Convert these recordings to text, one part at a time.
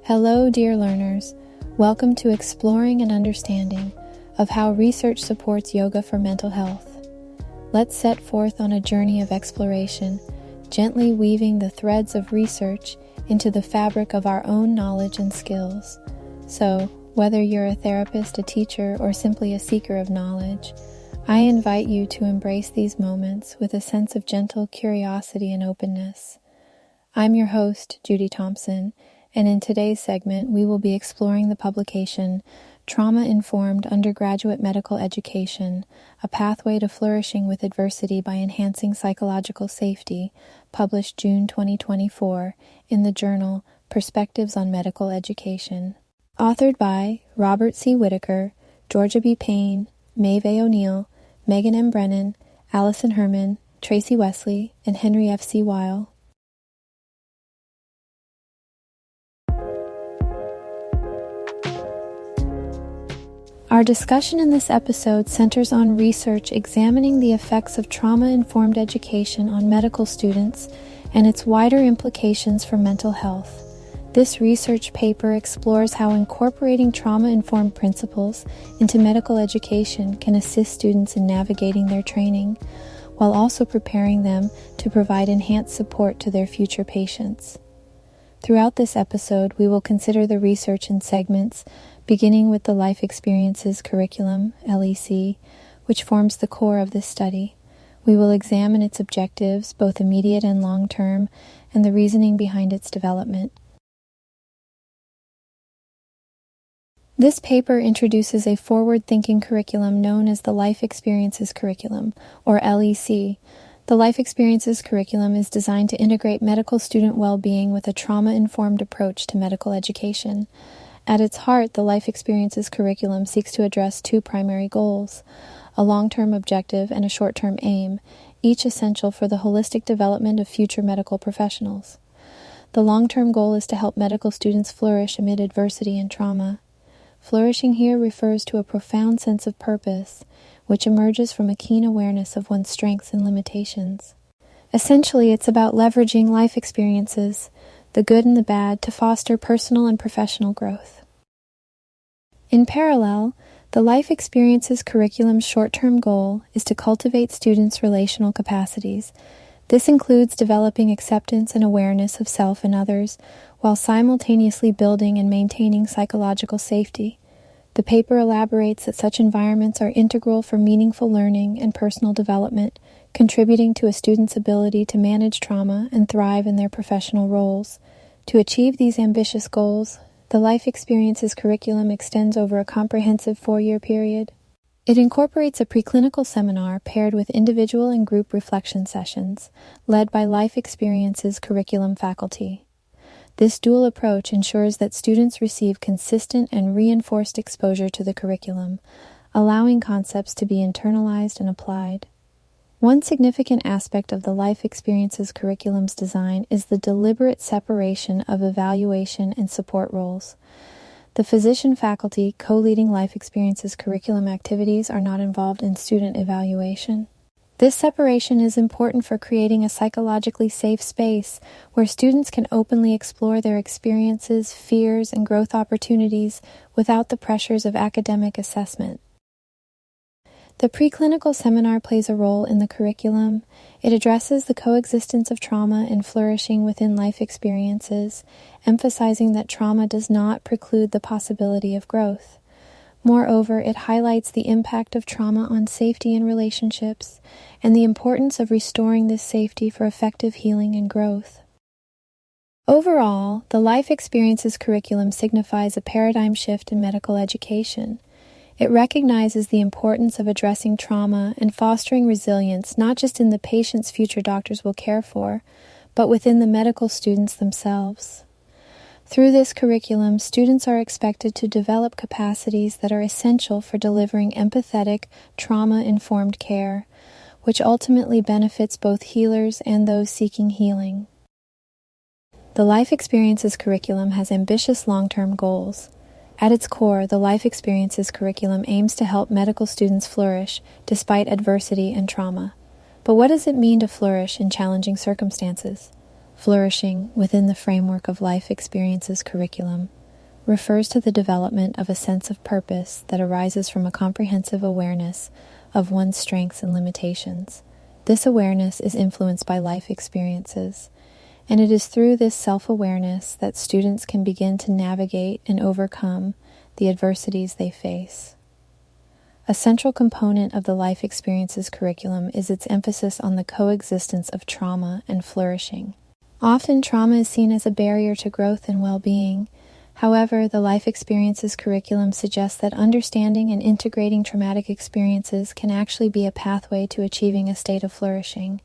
Hello, dear learners. Welcome to Exploring and Understanding of how research supports yoga for mental health. Let's set forth on a journey of exploration, gently weaving the threads of research into the fabric of our own knowledge and skills. So, whether you're a therapist, a teacher, or simply a seeker of knowledge, I invite you to embrace these moments with a sense of gentle curiosity and openness. I'm your host, Judy Thompson, and in today's segment, we will be exploring the publication Trauma-Informed Undergraduate Medical Education, A Pathway to Flourishing with Adversity by Enhancing Psychological Safety, published June 2024 in the journal Perspectives on Medical Education. Authored by Robert C. Whitaker, Georgia B. Payne, Maeve O'Neill, Megan M. Brennan, Allison Herman, Tracy Wesley, and Henry F. C. Weil. Our discussion in this episode centers on research examining the effects of trauma-informed education on medical students and its wider implications for mental health. This research paper explores how incorporating trauma-informed principles into medical education can assist students in navigating their training, while also preparing them to provide enhanced support to their future patients. Throughout this episode, we will consider the research in segments, beginning with the Life Experiences Curriculum, LEC, which forms the core of this study. We will examine its objectives, both immediate and long-term, and the reasoning behind its development. This paper introduces a forward-thinking curriculum known as the Life Experiences Curriculum, or LEC. The Life Experiences Curriculum is designed to integrate medical student well-being with a trauma-informed approach to medical education. At its heart, the Life Experiences Curriculum seeks to address two primary goals, a long-term objective and a short-term aim, each essential for the holistic development of future medical professionals. The long-term goal is to help medical students flourish amid adversity and trauma. Flourishing here refers to a profound sense of purpose, which emerges from a keen awareness of one's strengths and limitations. Essentially, it's about leveraging life experiences, the good and the bad, to foster personal and professional growth. In parallel, the Life Experiences Curriculum's short-term goal is to cultivate students' relational capacities. This includes developing acceptance and awareness of self and others, while simultaneously building and maintaining psychological safety. The paper elaborates that such environments are integral for meaningful learning and personal development, contributing to a student's ability to manage trauma and thrive in their professional roles. To achieve these ambitious goals, the Life Experiences Curriculum extends over a comprehensive 4-year period. It incorporates a preclinical seminar paired with individual and group reflection sessions, led by Life Experiences Curriculum faculty. This dual approach ensures that students receive consistent and reinforced exposure to the curriculum, allowing concepts to be internalized and applied. One significant aspect of the Life Experiences Curriculum's design is the deliberate separation of evaluation and support roles. The physician faculty co-leading Life Experiences Curriculum activities are not involved in student evaluation. This separation is important for creating a psychologically safe space where students can openly explore their experiences, fears, and growth opportunities without the pressures of academic assessment. The preclinical seminar plays a role in the curriculum. It addresses the coexistence of trauma and flourishing within life experiences, emphasizing that trauma does not preclude the possibility of growth. Moreover, it highlights the impact of trauma on safety in relationships and the importance of restoring this safety for effective healing and growth. Overall, the Life Experiences Curriculum signifies a paradigm shift in medical education. It recognizes the importance of addressing trauma and fostering resilience not just in the patients future doctors will care for, but within the medical students themselves. Through this curriculum, students are expected to develop capacities that are essential for delivering empathetic, trauma-informed care, which ultimately benefits both healers and those seeking healing. The Life Experiences Curriculum has ambitious long-term goals. At its core, the Life Experiences Curriculum aims to help medical students flourish despite adversity and trauma. But what does it mean to flourish in challenging circumstances? Flourishing within the framework of life experiences curriculum refers to the development of a sense of purpose that arises from a comprehensive awareness of one's strengths and limitations. This awareness is influenced by life experiences, and it is through this self-awareness that students can begin to navigate and overcome the adversities they face. A central component of the life experiences curriculum is its emphasis on the coexistence of trauma and flourishing. Often, trauma is seen as a barrier to growth and well-being. However, the life experiences curriculum suggests that understanding and integrating traumatic experiences can actually be a pathway to achieving a state of flourishing.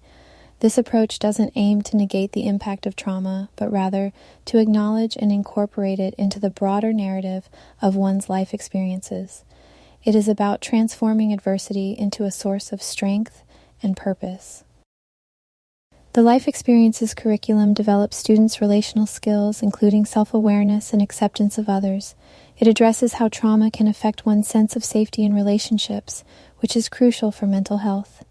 This approach doesn't aim to negate the impact of trauma, but rather to acknowledge and incorporate it into the broader narrative of one's life experiences. It is about transforming adversity into a source of strength and purpose. The life experiences curriculum develops students' relational skills, including self-awareness and acceptance of others. It addresses how trauma can affect one's sense of safety in relationships, which is crucial for mental health.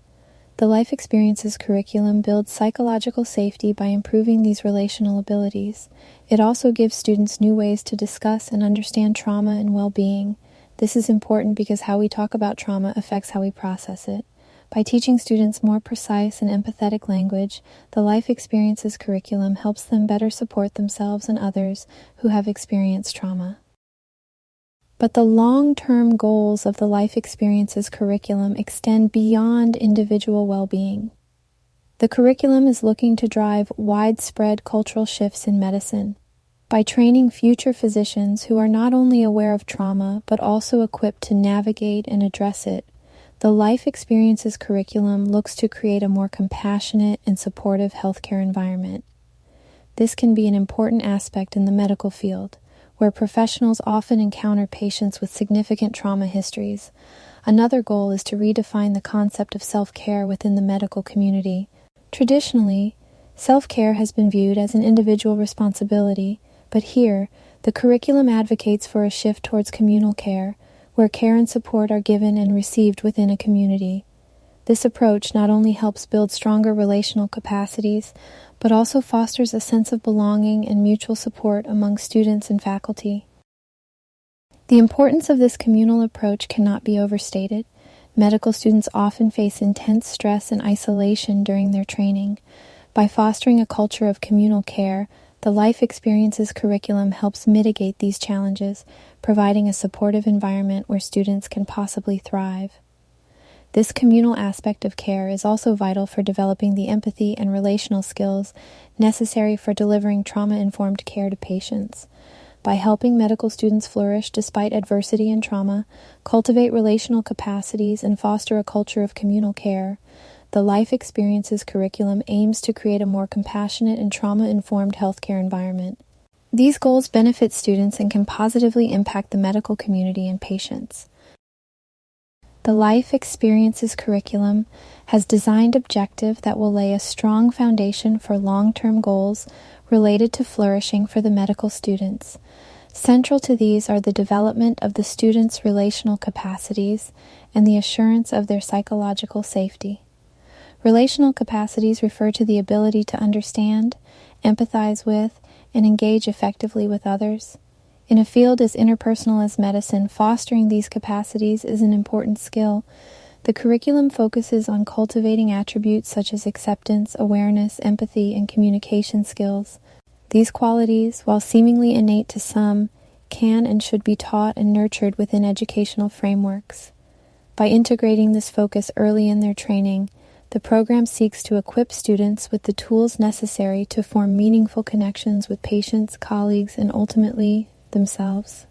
The life experiences curriculum builds psychological safety by improving these relational abilities. It also gives students new ways to discuss and understand trauma and well-being. This is important because how we talk about trauma affects how we process it. By teaching students more precise and empathetic language, the life experiences curriculum helps them better support themselves and others who have experienced trauma. But the long-term goals of the life experiences curriculum extend beyond individual well-being. The curriculum is looking to drive widespread cultural shifts in medicine by training future physicians who are not only aware of trauma but also equipped to navigate and address it. The life experiences curriculum looks to create a more compassionate and supportive healthcare environment. This can be an important aspect in the medical field, where professionals often encounter patients with significant trauma histories. Another goal is to redefine the concept of self-care within the medical community. Traditionally, self-care has been viewed as an individual responsibility, but here, the curriculum advocates for a shift towards communal care, where care and support are given and received within a community. This approach not only helps build stronger relational capacities, but also fosters a sense of belonging and mutual support among students and faculty. The importance of this communal approach cannot be overstated. Medical students often face intense stress and isolation during their training. By fostering a culture of communal care, the life experiences curriculum helps mitigate these challenges, providing a supportive environment where students can possibly thrive. This communal aspect of care is also vital for developing the empathy and relational skills necessary for delivering trauma-informed care to patients. By helping medical students flourish despite adversity and trauma, cultivate relational capacities, and foster a culture of communal care, the Life Experiences curriculum aims to create a more compassionate and trauma-informed healthcare environment. These goals benefit students and can positively impact the medical community and patients. The Life Experiences curriculum has designed objectives that will lay a strong foundation for long-term goals related to flourishing for the medical students. Central to these are the development of the students' relational capacities and the assurance of their psychological safety. Relational capacities refer to the ability to understand, empathize with, and engage effectively with others. In a field as interpersonal as medicine, fostering these capacities is an important skill. The curriculum focuses on cultivating attributes such as acceptance, awareness, empathy, and communication skills. These qualities, while seemingly innate to some, can and should be taught and nurtured within educational frameworks. By integrating this focus early in their training, the program seeks to equip students with the tools necessary to form meaningful connections with patients, colleagues, and ultimately themselves.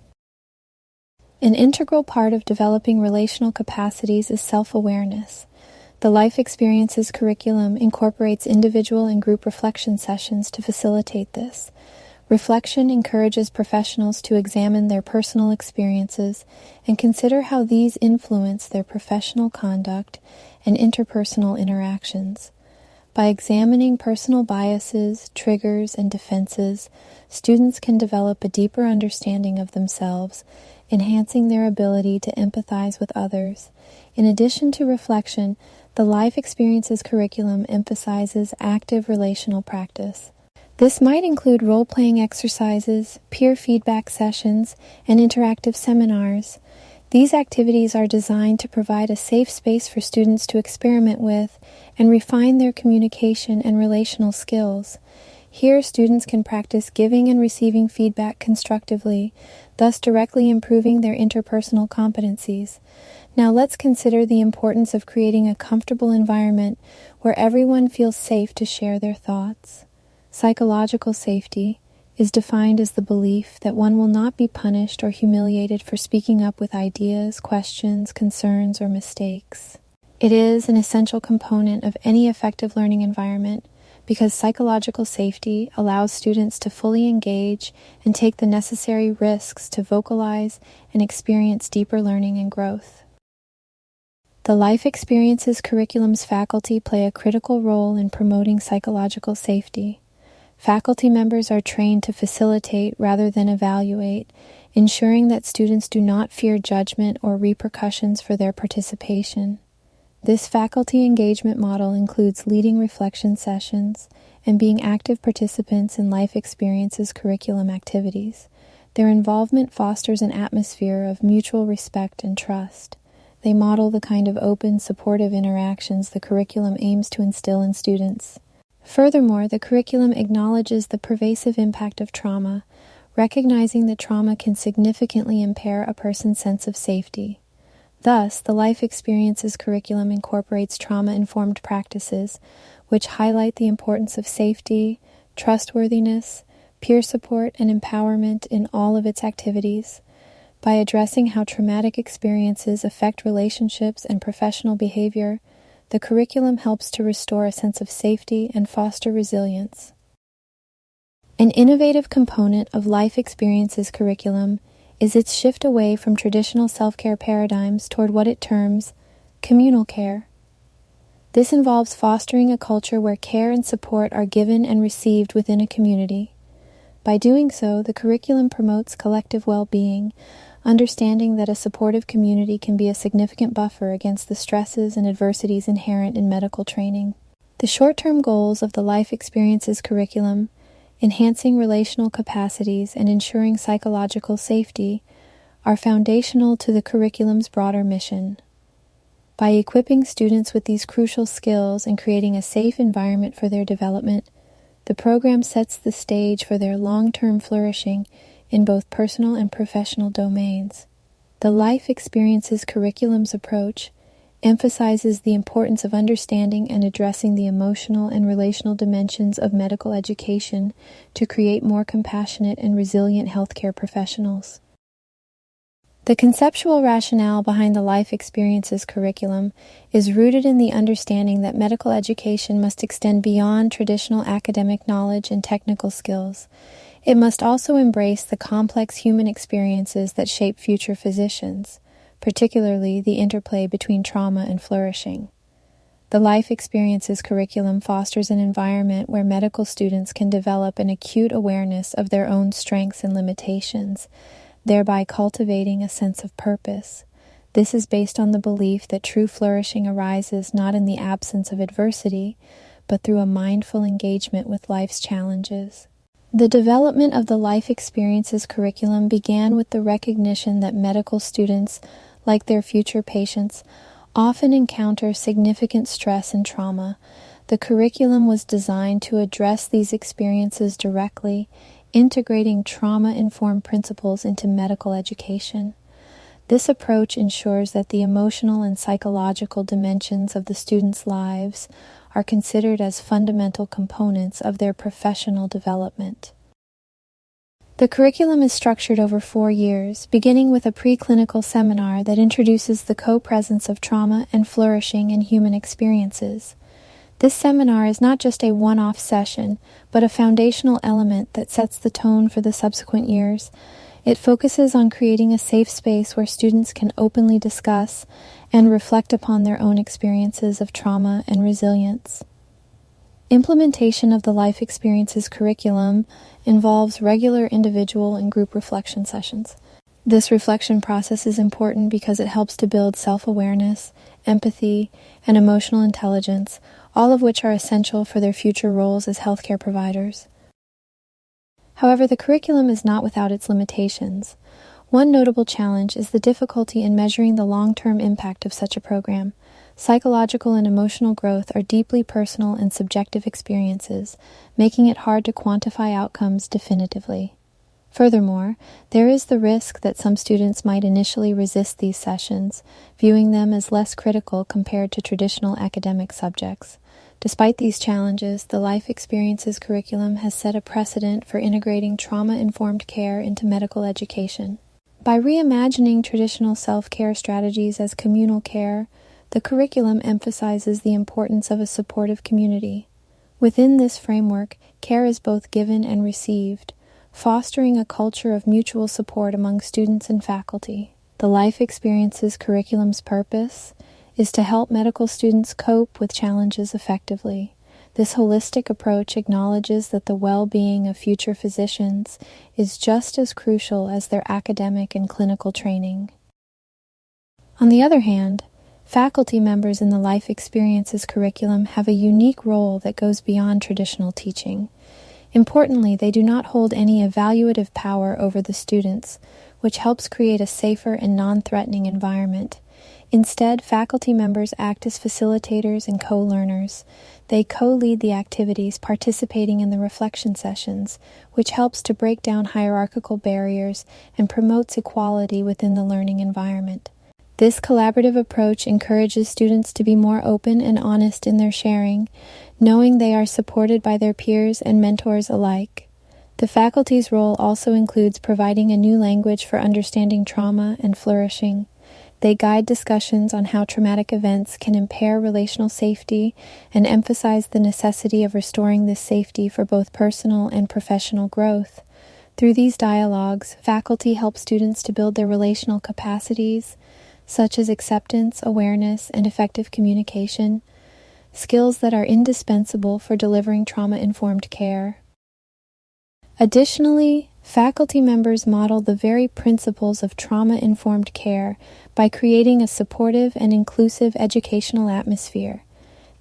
An integral part of developing relational capacities is self-awareness. The Life Experiences curriculum incorporates individual and group reflection sessions to facilitate this. Reflection encourages professionals to examine their personal experiences and consider how these influence their professional conduct and interpersonal interactions. By examining personal biases, triggers, and defenses, students can develop a deeper understanding of themselves, enhancing their ability to empathize with others. In addition to reflection, the Life Experiences curriculum emphasizes active relational practice. This might include role-playing exercises, peer feedback sessions, and interactive seminars. These activities are designed to provide a safe space for students to experiment with and refine their communication and relational skills. Here, students can practice giving and receiving feedback constructively, thus directly improving their interpersonal competencies. Now let's consider the importance of creating a comfortable environment where everyone feels safe to share their thoughts. Psychological safety is defined as the belief that one will not be punished or humiliated for speaking up with ideas, questions, concerns, or mistakes. It is an essential component of any effective learning environment because psychological safety allows students to fully engage and take the necessary risks to vocalize and experience deeper learning and growth. The Life Experiences Curriculum's faculty play a critical role in promoting psychological safety. Faculty members are trained to facilitate rather than evaluate, ensuring that students do not fear judgment or repercussions for their participation. This faculty engagement model includes leading reflection sessions and being active participants in Life Experiences curriculum activities. Their involvement fosters an atmosphere of mutual respect and trust. They model the kind of open, supportive interactions the curriculum aims to instill in students. Furthermore, the curriculum acknowledges the pervasive impact of trauma, recognizing that trauma can significantly impair a person's sense of safety. Thus, the Life Experiences curriculum incorporates trauma-informed practices, which highlight the importance of safety, trustworthiness, peer support, and empowerment in all of its activities. By addressing how traumatic experiences affect relationships and professional behavior, the curriculum helps to restore a sense of safety and foster resilience. An innovative component of Life Experiences curriculum is its shift away from traditional self-care paradigms toward what it terms communal care. This involves fostering a culture where care and support are given and received within a community. By doing so, the curriculum promotes collective well-being, understanding that a supportive community can be a significant buffer against the stresses and adversities inherent in medical training. The short-term goals of the Life Experiences curriculum, enhancing relational capacities and ensuring psychological safety, are foundational to the curriculum's broader mission. By equipping students with these crucial skills and creating a safe environment for their development, the program sets the stage for their long-term flourishing in both personal and professional domains. The Life Experiences curriculum's approach emphasizes the importance of understanding and addressing the emotional and relational dimensions of medical education to create more compassionate and resilient healthcare professionals. The conceptual rationale behind the Life Experiences curriculum is rooted in the understanding that medical education must extend beyond traditional academic knowledge and technical skills. It must also embrace the complex human experiences that shape future physicians, particularly the interplay between trauma and flourishing. The Life Experiences curriculum fosters an environment where medical students can develop an acute awareness of their own strengths and limitations, thereby cultivating a sense of purpose. This is based on the belief that true flourishing arises not in the absence of adversity, but through a mindful engagement with life's challenges. The development of the Life Experiences curriculum began with the recognition that medical students, like their future patients, often encounter significant stress and trauma. The curriculum was designed to address these experiences directly, integrating trauma-informed principles into medical education. This approach ensures that the emotional and psychological dimensions of the students' lives are considered as fundamental components of their professional development. The curriculum is structured over 4 years, beginning with a preclinical seminar that introduces the co-presence of trauma and flourishing in human experiences. This seminar is not just a one-off session, but a foundational element that sets the tone for the subsequent years. It focuses on creating a safe space where students can openly discuss and reflect upon their own experiences of trauma and resilience. Implementation of the Life Experiences curriculum involves regular individual and group reflection sessions. This reflection process is important because it helps to build self-awareness, empathy, and emotional intelligence, all of which are essential for their future roles as healthcare providers. However, the curriculum is not without its limitations. One notable challenge is the difficulty in measuring the long-term impact of such a program. Psychological and emotional growth are deeply personal and subjective experiences, making it hard to quantify outcomes definitively. Furthermore, there is the risk that some students might initially resist these sessions, viewing them as less critical compared to traditional academic subjects. Despite these challenges, the Life Experiences curriculum has set a precedent for integrating trauma-informed care into medical education. By reimagining traditional self-care strategies as communal care, the curriculum emphasizes the importance of a supportive community. Within this framework, care is both given and received, fostering a culture of mutual support among students and faculty. The Life Experiences curriculum's purpose is to help medical students cope with challenges effectively. This holistic approach acknowledges that the well-being of future physicians is just as crucial as their academic and clinical training. On the other hand, faculty members in the Life Experiences curriculum have a unique role that goes beyond traditional teaching. Importantly, they do not hold any evaluative power over the students, which helps create a safer and non-threatening environment. Instead, faculty members act as facilitators and co-learners. They co-lead the activities, participating in the reflection sessions, which helps to break down hierarchical barriers and promotes equality within the learning environment. This collaborative approach encourages students to be more open and honest in their sharing, knowing they are supported by their peers and mentors alike. The faculty's role also includes providing a new language for understanding trauma and flourishing. They guide discussions on how traumatic events can impair relational safety and emphasize the necessity of restoring this safety for both personal and professional growth. Through these dialogues, faculty help students to build their relational capacities, such as acceptance, awareness, and effective communication, skills that are indispensable for delivering trauma-informed care. Additionally, faculty members model the very principles of trauma-informed care by creating a supportive and inclusive educational atmosphere.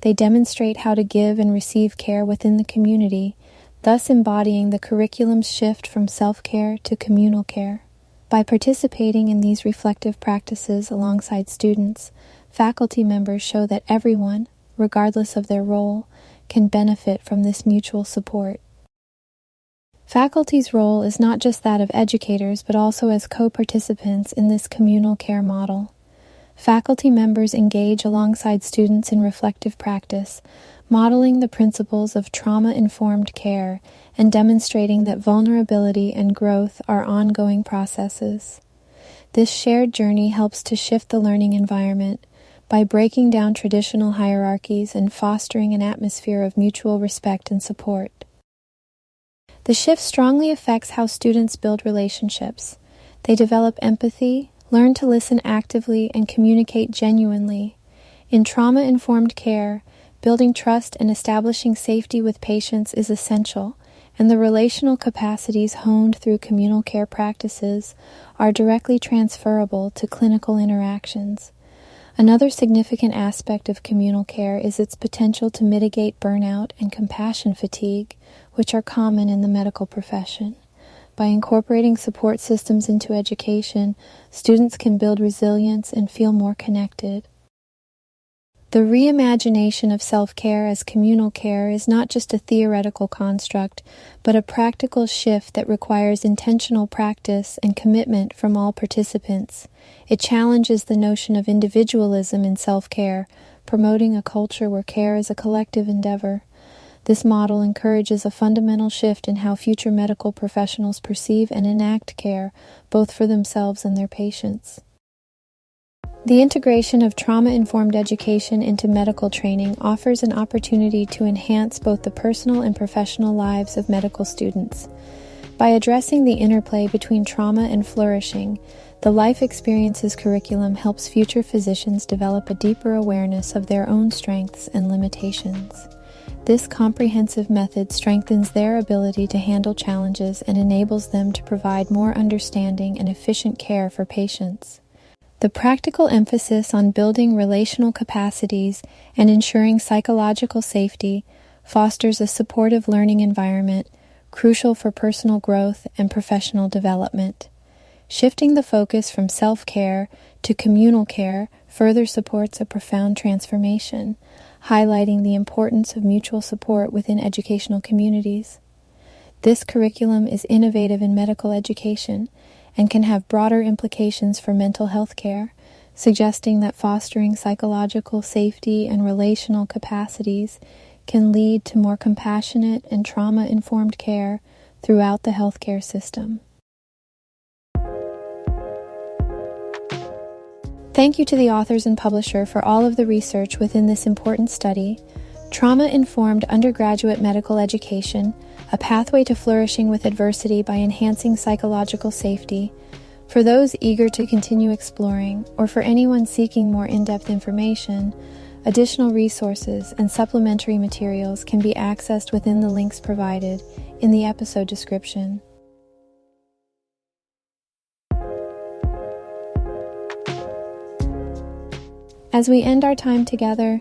They demonstrate how to give and receive care within the community, thus embodying the curriculum's shift from self-care to communal care. By participating in these reflective practices alongside students, faculty members show that everyone, regardless of their role, can benefit from this mutual support. Faculty's role is not just that of educators, but also as co-participants in this communal care model. Faculty members engage alongside students in reflective practice, modeling the principles of trauma-informed care and demonstrating that vulnerability and growth are ongoing processes. This shared journey helps to shift the learning environment by breaking down traditional hierarchies and fostering an atmosphere of mutual respect and support. The shift strongly affects how students build relationships. They develop empathy, learn to listen actively, and communicate genuinely. In trauma-informed care, building trust and establishing safety with patients is essential, and the relational capacities honed through communal care practices are directly transferable to clinical interactions. Another significant aspect of communal care is its potential to mitigate burnout and compassion fatigue, which are common in the medical profession. By incorporating support systems into education, students can build resilience and feel more connected. The reimagination of self-care as communal care is not just a theoretical construct, but a practical shift that requires intentional practice and commitment from all participants. It challenges the notion of individualism in self-care, promoting a culture where care is a collective endeavor. This model encourages a fundamental shift in how future medical professionals perceive and enact care, both for themselves and their patients. The integration of trauma-informed education into medical training offers an opportunity to enhance both the personal and professional lives of medical students. By addressing the interplay between trauma and flourishing, the Life Experiences curriculum helps future physicians develop a deeper awareness of their own strengths and limitations. This comprehensive method strengthens their ability to handle challenges and enables them to provide more understanding and efficient care for patients. The practical emphasis on building relational capacities and ensuring psychological safety fosters a supportive learning environment, crucial for personal growth and professional development. Shifting the focus from self-care to communal care further supports a profound transformation, highlighting the importance of mutual support within educational communities. This curriculum is innovative in medical education and can have broader implications for mental health care, suggesting that fostering psychological safety and relational capacities can lead to more compassionate and trauma-informed care throughout the healthcare system. Thank you to the authors and publisher for all of the research within this important study, Trauma-Informed Undergraduate Medical Education, a Pathway to Flourishing with Adversity by Enhancing Psychological Safety, for those eager to continue exploring, or for anyone seeking more in-depth information. Additional resources and supplementary materials can be accessed within the links provided in the episode description. As we end our time together,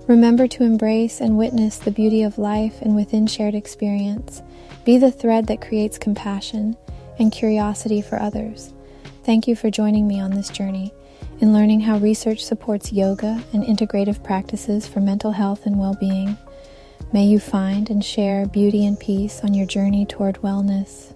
remember to embrace and witness the beauty of life and within shared experience. Be the thread that creates compassion and curiosity for others. Thank you for joining me on this journey in learning how research supports yoga and integrative practices for mental health and well-being. May you find and share beauty and peace on your journey toward wellness.